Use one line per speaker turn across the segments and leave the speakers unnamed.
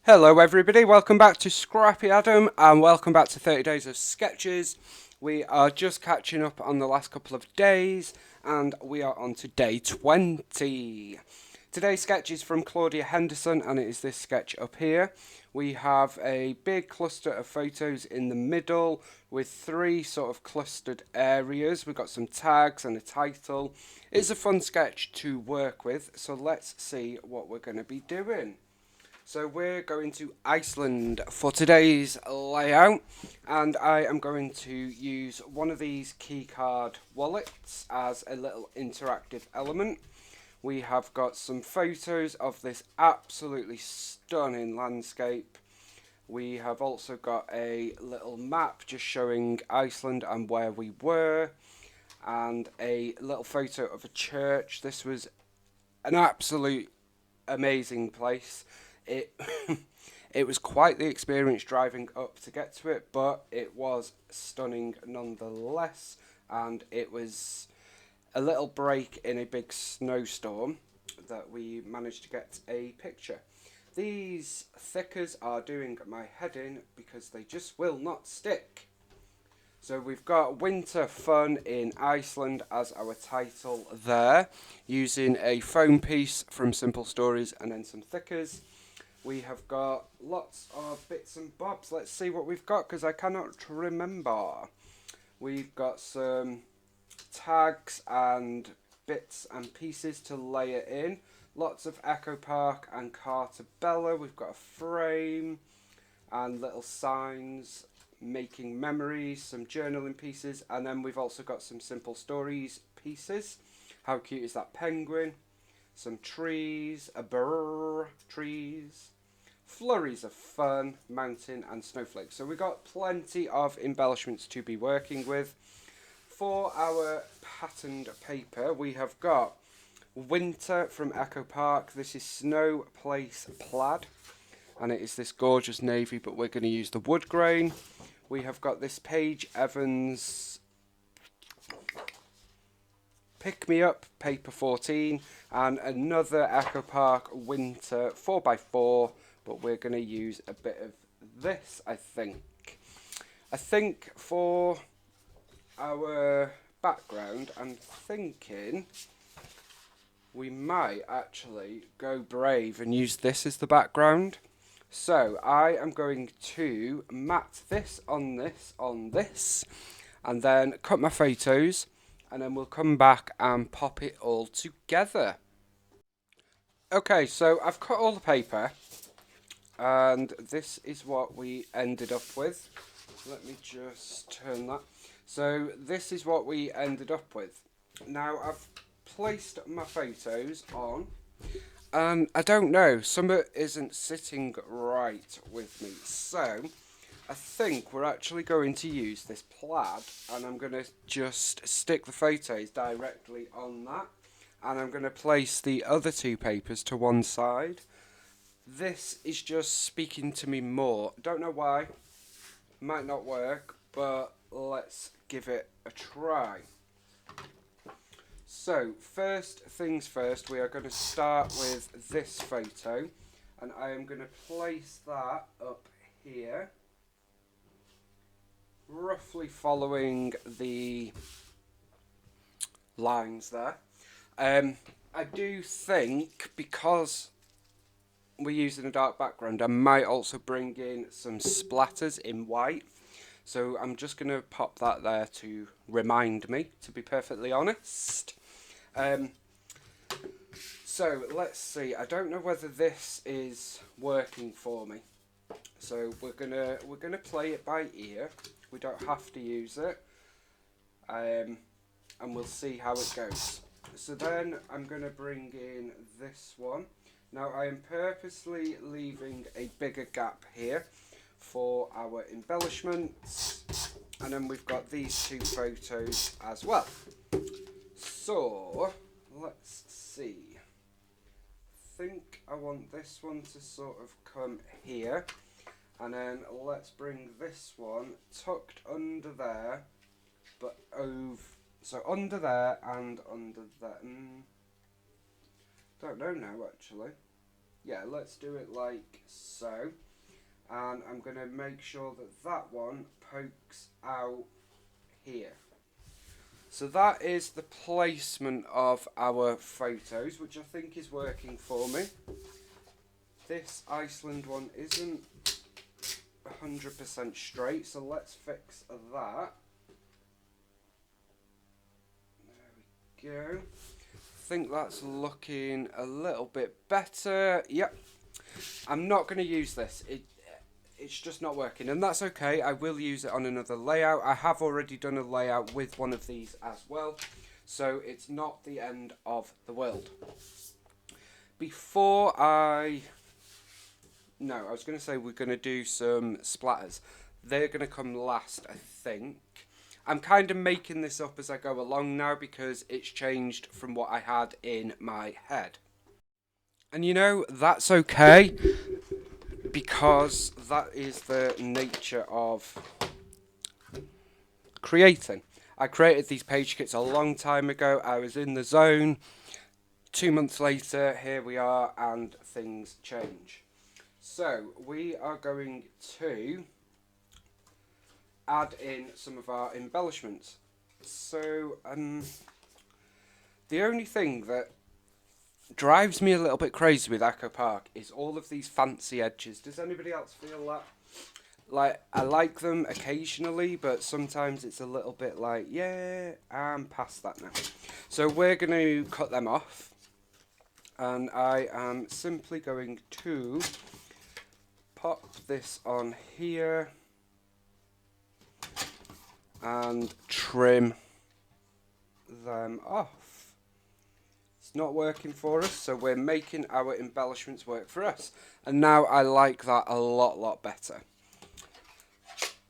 Hello everybody, welcome back to Scrappy Adam and welcome back to 30 Days of Sketches. We are just catching up on the last couple of days and we are on to day 20. Today's sketch is from Claudia Henderson and it is this sketch up here. We have a big cluster of photos in the middle with three sort of clustered areas. We've got some tags and a title. It's a fun sketch to work with, so let's see what we're going to be doing. So we're going to Iceland for today's layout, and I am going to use one of these keycard wallets as a little interactive element. We have got some photos of this absolutely stunning landscape. We have also got a little map just showing Iceland and where we were, and a little photo of a church. This was an absolute amazing place. It it was quite the experience driving up to get to it, but it was stunning nonetheless, and it was a little break in a big snowstorm that we managed to get a picture. These thickers are doing my head in because they just will not stick. So we've got Winter Fun in Iceland as our title there, using a foam piece from Simple Stories and then some thickers. We have got lots of bits and bobs. Let's see what we've got because I cannot remember. We've got some tags and bits and pieces to layer in. Lots of Echo Park and Cartabella. We've got a frame and little signs making memories, some journaling pieces, and then we've also got some Simple Stories pieces. How cute is that penguin? Some trees, a burr, trees, flurries of fun, mountain and snowflakes. So we've got plenty of embellishments to be working with. For our patterned paper, we have got Winter from Echo Park. This is Snow Place Plaid, and it is this gorgeous navy, but we're going to use the wood grain. We have got this Paige Evans Pick Me Up paper 14 and another Echo Park Winter 4x4, but we're going to use a bit of this, I think. I think for our background, I'm thinking we might actually go brave and use this as the background. So I am going to mat this on this on this, and then cut my photos, and then we'll come back and pop it all together. Okay, so I've cut all the paper, and this is what we ended up with. Let me just turn that. So this is what we ended up with. Now I've placed my photos on, and I don't know, some of it isn't sitting right with me. So I think we're actually going to use this plaid, and I'm going to just stick the photos directly on that, and I'm going to place the other two papers to one side. This is just speaking to me more. Don't know why. Might not work, but let's give it a try. So, first things first, we are going to start with this photo, and I am going to place that up here, roughly following the lines there. I do think, because we're using a dark background, I might also bring in some splatters in white. So I'm just going to pop that there to remind me, to be perfectly honest. So let's see. I don't know whether this is working for me. So we're gonna play it by ear. We don't have to use it, and we'll see how it goes. So then I'm gonna bring in this one. Now I am purposely leaving a bigger gap here for our embellishments, and then we've got these two photos as well. So let's see. I think I want this one to sort of come here, and then let's bring this one tucked under there, but over, so under there and under there. Don't know now actually. Yeah, let's do it like so. And I'm going to make sure that that one pokes out here. So that is the placement of our photos, which I think is working for me. This Iceland one isn't 100% straight, so let's fix that. There we go. I think that's looking a little bit better. Yep. I'm not going to use this. It's just not working, and that's okay. I will use it on another layout. I have already done a layout with one of these as well, so it's not the end of the world. Before I was going to say we're going to do some splatters. They're going to come last, I think. I'm kind of making this up as I go along now because it's changed from what I had in my head. And you know, that's okay, because that is the nature of creating. I created these page kits a long time ago. I was in the zone. 2 months later, here we are, and things change. So we are going to add in some of our embellishments. So the only thing that drives me a little bit crazy with Echo Park is all of these fancy edges. Does anybody else feel that? Like, I like them occasionally, but sometimes it's a little bit like, yeah, I'm past that now. So we're going to cut them off, and I am simply going to pop this on here and trim them off. Not working for us, so we're making our embellishments work for us, and now I like that a lot better,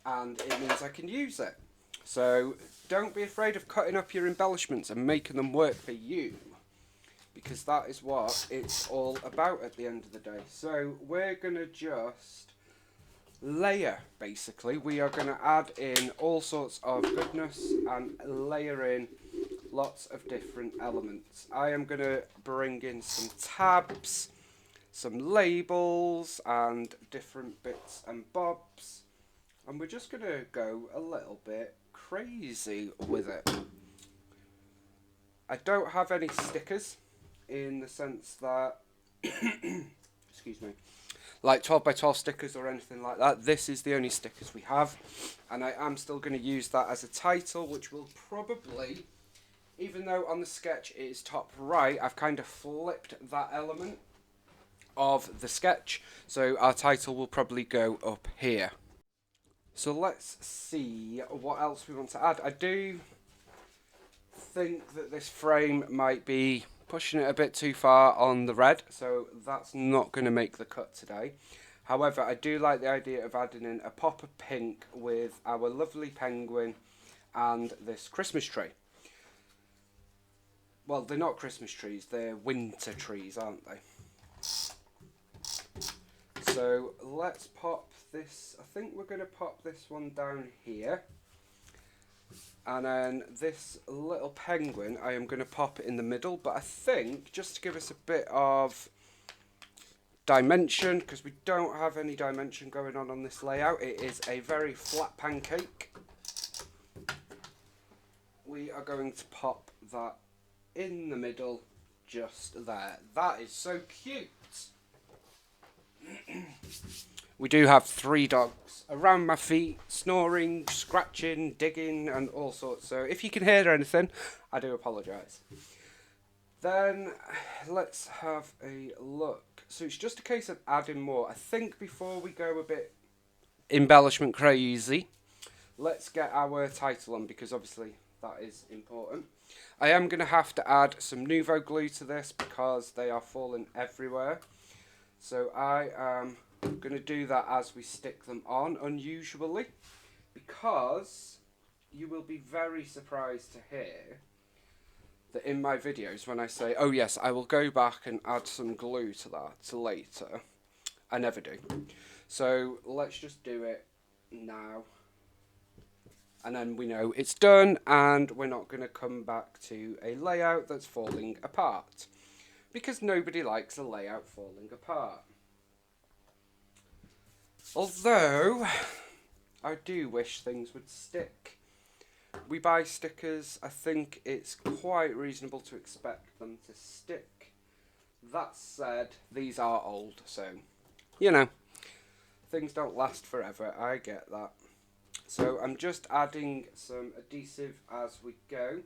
and it means I can use it. So don't be afraid of cutting up your embellishments and making them work for you, because that is what it's all about at the end of the day. So we're gonna just layer, basically. We are going to add in all sorts of goodness and layer in lots of different elements. I am going to bring in some tabs, some labels, and different bits and bobs, and we're just going to go a little bit crazy with it. I don't have any stickers, in the sense that excuse me, like 12 by 12 stickers or anything like that. This is the only stickers we have, and I am still going to use that as a title, which will probably, even though on the sketch it is top right, I've kind of flipped that element of the sketch, so our title will probably go up here. So let's see what else we want to add. I do think that this frame might be pushing it a bit too far on the red, so that's not going to make the cut today. However, I do like the idea of adding in a pop of pink with our lovely penguin and this Christmas tree. Well, they're not Christmas trees, they're winter trees, aren't they? So let's pop this, I think we're going to pop this one down here. And then this little penguin, I am going to pop it in the middle, but I think, just to give us a bit of dimension, because we don't have any dimension going on this layout, it is a very flat pancake. We are going to pop that in the middle, just there. That is so cute. We do have 3 dogs around my feet, snoring, scratching, digging, and all sorts. So if you can hear anything, I do apologise. Then let's have a look. So it's just a case of adding more. I think before we go a bit embellishment crazy, let's get our title on, because obviously that is important. I am going to have to add some Nouveau glue to this because they are falling everywhere. So I am going to do that as we stick them on, unusually, because you will be very surprised to hear that in my videos, when I say, oh yes, I will go back and add some glue to that later, I never do. So let's just do it now, and then we know it's done, and we're not going to come back to a layout that's falling apart. because nobody likes a layout falling apart. Although, I do wish things would stick. We buy stickers, I think it's quite reasonable to expect them to stick. That said, these are old, so, you know, things don't last forever, I get that. So I'm just adding some adhesive as we go.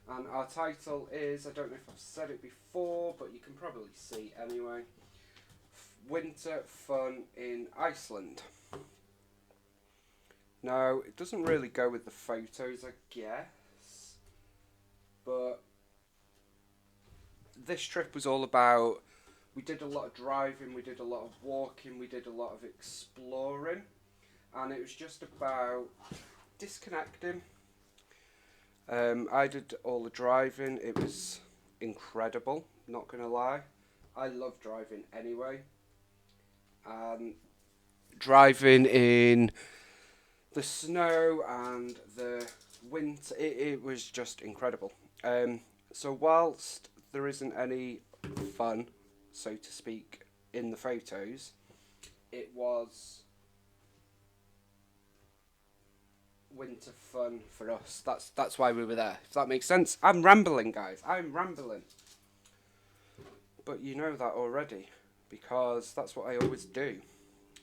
And our title is, I don't know if I've said it before, but you can probably see anyway, Winter Fun in Iceland. Now, it doesn't really go with the photos, I guess, but this trip was all about, we did a lot of driving, we did a lot of walking, we did a lot of exploring, and it was just about disconnecting. I did all the driving, it was incredible, not gonna lie. I love driving anyway. Driving in the snow and the winter, it was just incredible. So whilst there isn't any fun, so to speak, in the photos, it was winter fun for us. That's why we were there. If that makes sense. I'm rambling, guys. I'm rambling. But you know that already, because that's what I always do.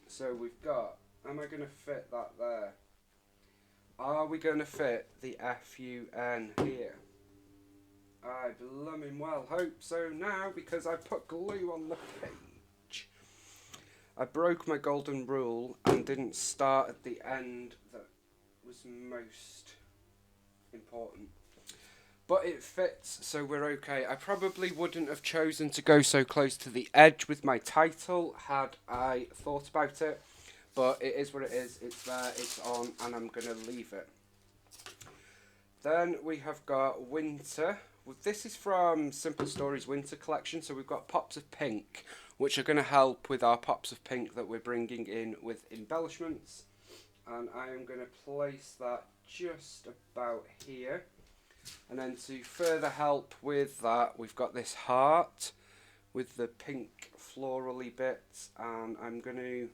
So we've got, am I going to fit that there? Are we going to fit the FUN here? I blooming well hope so now, because I put glue on the page. I broke my golden rule and didn't start at the end that was most important. But it fits, so we're okay. I probably wouldn't have chosen to go so close to the edge with my title had I thought about it. But it is what it is. It's there, it's on, and I'm going to leave it. Then we have got Winter. This is from Simple Stories Winter Collection. So we've got Pops of Pink, which are going to help with our Pops of Pink that we're bringing in with embellishments. And I am going to place that just about here. And then to further help with that, we've got this heart with the pink florally bits, and I'm going to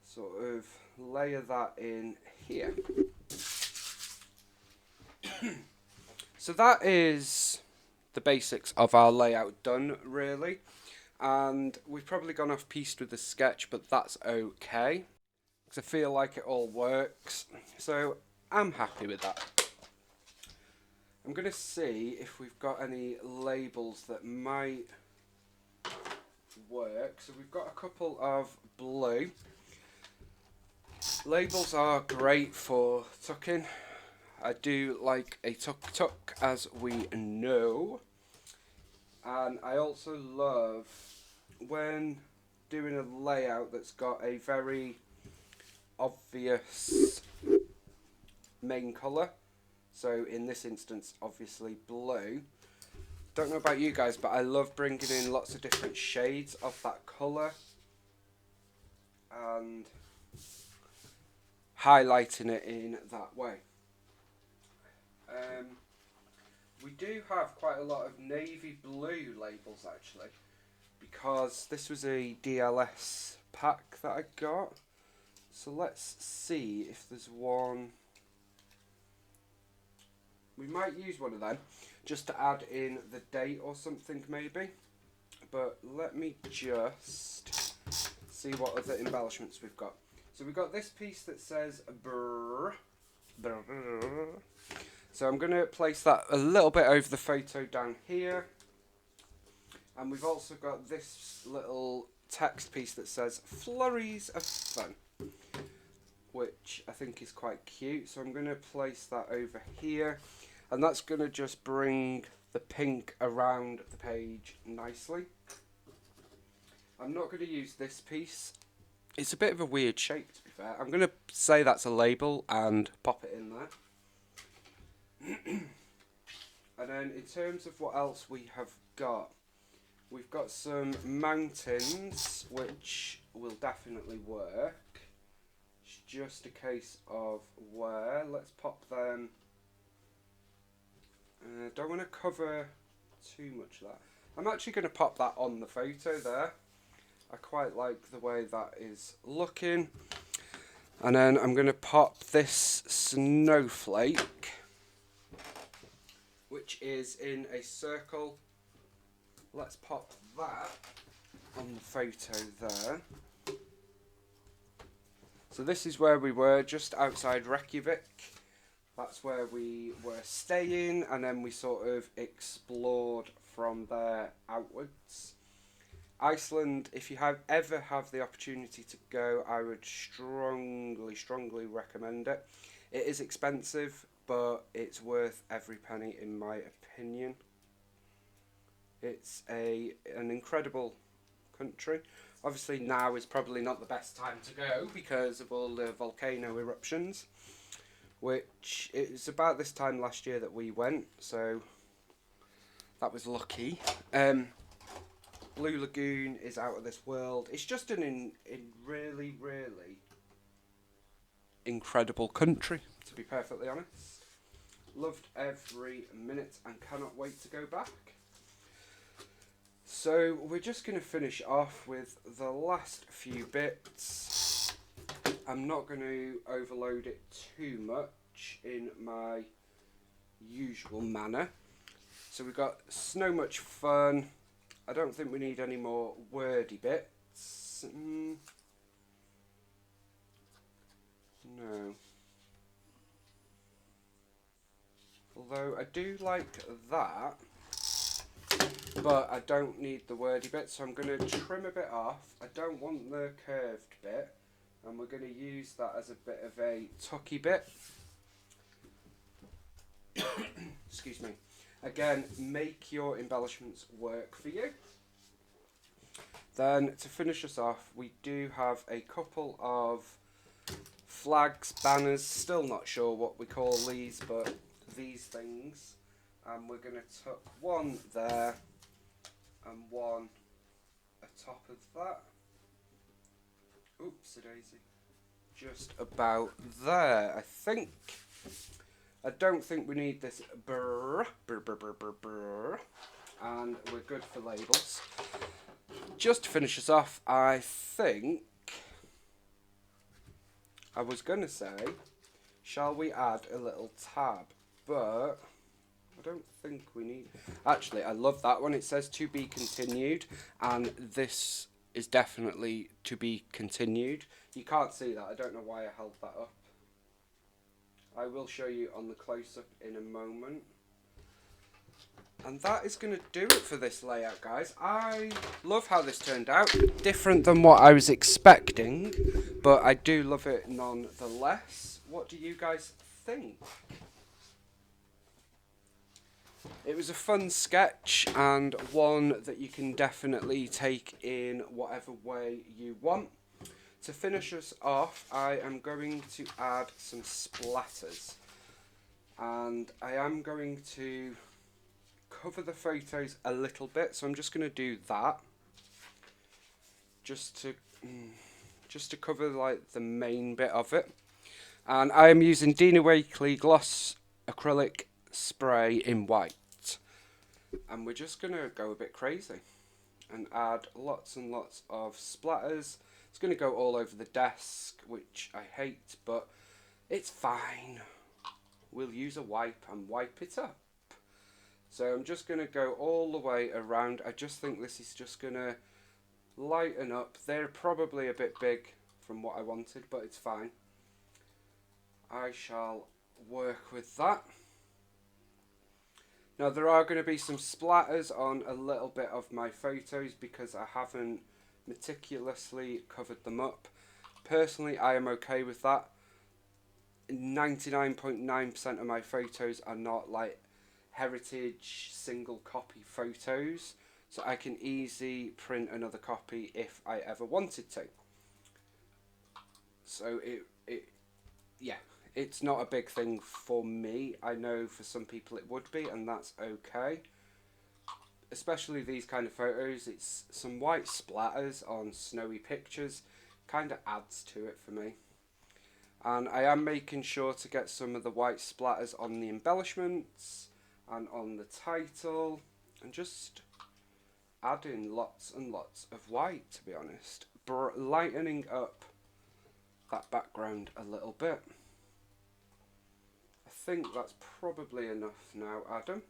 sort of layer that in here. So that is the basics of our layout done, really. And we've probably gone off piste with the sketch, but that's okay, because I feel like it all works. So I'm happy with that. I'm going to see if we've got any labels that might work. So we've got a couple of blue. Labels are great for tucking. I do like a tuck, as we know. And I also love when doing a layout that's got a very obvious main colour. So in this instance, obviously blue. Don't know about you guys, but I love bringing in lots of different shades of that colour and highlighting it in that way. We do have quite a lot of navy blue labels actually, because this was a DLS pack that I got. So let's see if there's one. We might use one of them just to add in the date or something maybe. But let me just see what other embellishments we've got. So we've got this piece that says brr. So I'm going to place that a little bit over the photo down here. And we've also got this little text piece that says flurries of fun, which I think is quite cute. So I'm going to place that over here. And that's going to just bring the pink around the page nicely. I'm not going to use this piece. It's a bit of a weird shape, to be fair. I'm going to say that's a label and pop it in there. And then in terms of what else we have got, we've got some mountains, which will definitely work. It's just a case of where. Let's pop them. Don't want to cover too much of that. I'm actually going to pop that on the photo there. I quite like the way that is looking. And then I'm going to pop this snowflake, which is in a circle. Let's pop that on the photo there. So this is where we were, just outside Reykjavik. That's where we were staying, and then we sort of explored from there outwards. Iceland, if you ever have the opportunity to go, I would strongly recommend it. It is expensive, but it's worth every penny in my opinion. It's an incredible country. Obviously now is probably not the best time to go because of all the volcano eruptions, which it was about this time last year that we went, so that was lucky. Blue Lagoon is out of this world. It's just an really incredible country, to be perfectly honest. Loved every minute and cannot wait to go back. So we're just going to finish off with the last few bits. I'm not going to overload it too much in my usual manner. So we've got so much fun. I don't think we need any more wordy bits. No. Although I do like that, but I don't need the wordy bit, so I'm going to trim a bit off. I don't want the curved bit, and we're going to use that as a bit of a tucky bit. Excuse me. Again, make your embellishments work for you. Then to finish us off, we do have a couple of flags, banners, still not sure what we call these, but these things. And we're going to tuck one there and one atop of that. Oopsie daisy. Just about there, I think. I don't think we need this brr, and we're good for labels. Just to finish us off, I think I was going to say, shall we add a little tab? But I don't think we need. Actually, I love that one. It says to be continued, and this is definitely to be continued. You can't see that. I don't know why I held that up. I will show you on the close-up in a moment. And that is going to do it for this layout, guys. I love how this turned out. Different than what I was expecting, but I do love it nonetheless. What do you guys think? It was a fun sketch and one that you can definitely take in whatever way you want. To finish us off, I am going to add some splatters, and I am going to cover the photos a little bit, so I'm just going to do that just to cover like the main bit of it. And I am using Dina Wakley gloss acrylic spray in white, and we're just going to go a bit crazy and add lots and lots of splatters. It's going to go all over the desk, which I hate, but it's fine. We'll use a wipe and wipe it up. So I'm just going to go all the way around. I just think this is just going to lighten up. They're probably a bit big from what I wanted, but it's fine. I shall work with that. Now there are going to be some splatters on a little bit of my photos because I haven't meticulously covered them up. Personally, I am okay with that. 99.9% of my photos are not like heritage single copy photos, so I can easily print another copy if I ever wanted to. So it's not a big thing for me. I know for some people it would be, and that's okay. Especially these kind of photos, it's some white splatters on snowy pictures, kind of adds to it for me. And I am making sure to get some of the white splatters on the embellishments and on the title and just adding lots and lots of white, to be honest, lightening up that background a little bit. I think that's probably enough now, Adam.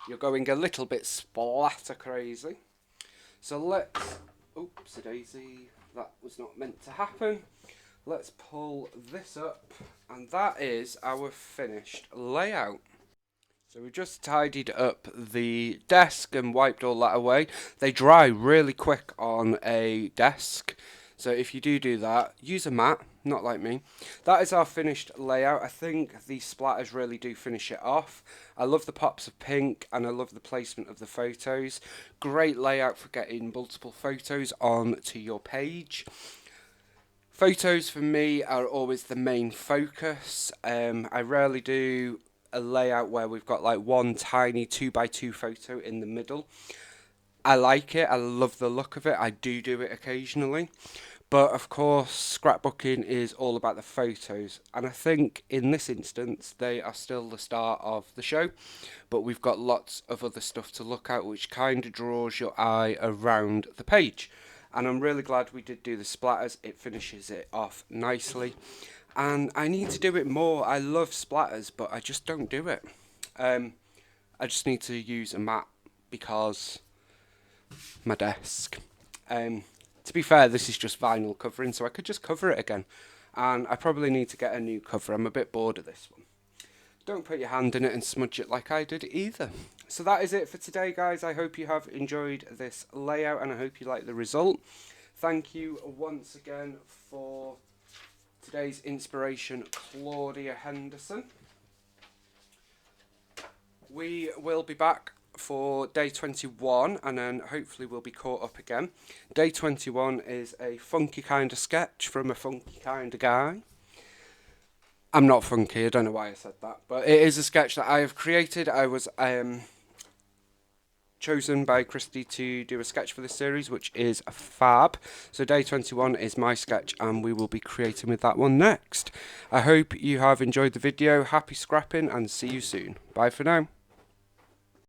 You're going a little bit splatter crazy. So let's, oopsie daisy, that was not meant to happen. Let's pull this up, and that is our finished layout. So we just tidied up the desk and wiped all that away. They dry really quick on a desk, so if you do that, use a mat, not like me. That is our finished layout. I think the splatters really do finish it off. I love the pops of pink, and I love the placement of the photos. Great layout for getting multiple photos onto your page. Photos for me are always the main focus. I rarely do a layout where we've got like one tiny 2x2 photo in the middle. I like it, I love the look of it, I do it occasionally. But of course, scrapbooking is all about the photos, and I think in this instance they are still the star of the show, but we've got lots of other stuff to look at which kind of draws your eye around the page. And I'm really glad we did do the splatters, it finishes it off nicely. And I need to do it more. I love splatters, but I just don't do it. I just need to use a mat because my desk. To be fair, this is just vinyl covering, so I could just cover it again. And I probably need to get a new cover. I'm a bit bored of this one. Don't put your hand in it and smudge it like I did either. So that is it for today, guys. I hope you have enjoyed this layout, and I hope you like the result. Thank you once again for today's inspiration, Claudia Henderson. We will be back for day 21, and then hopefully we'll be caught up again. Day 21 is a funky kind of sketch from a funky kind of guy. I'm not funky, I don't know why I said that, but it is a sketch that I have created. I was chosen by Christy to do a sketch for this series, which is fab. So day 21 is my sketch, and we will be creating with that one next. I hope you have enjoyed the video. Happy scrapping, and see you soon. Bye for now.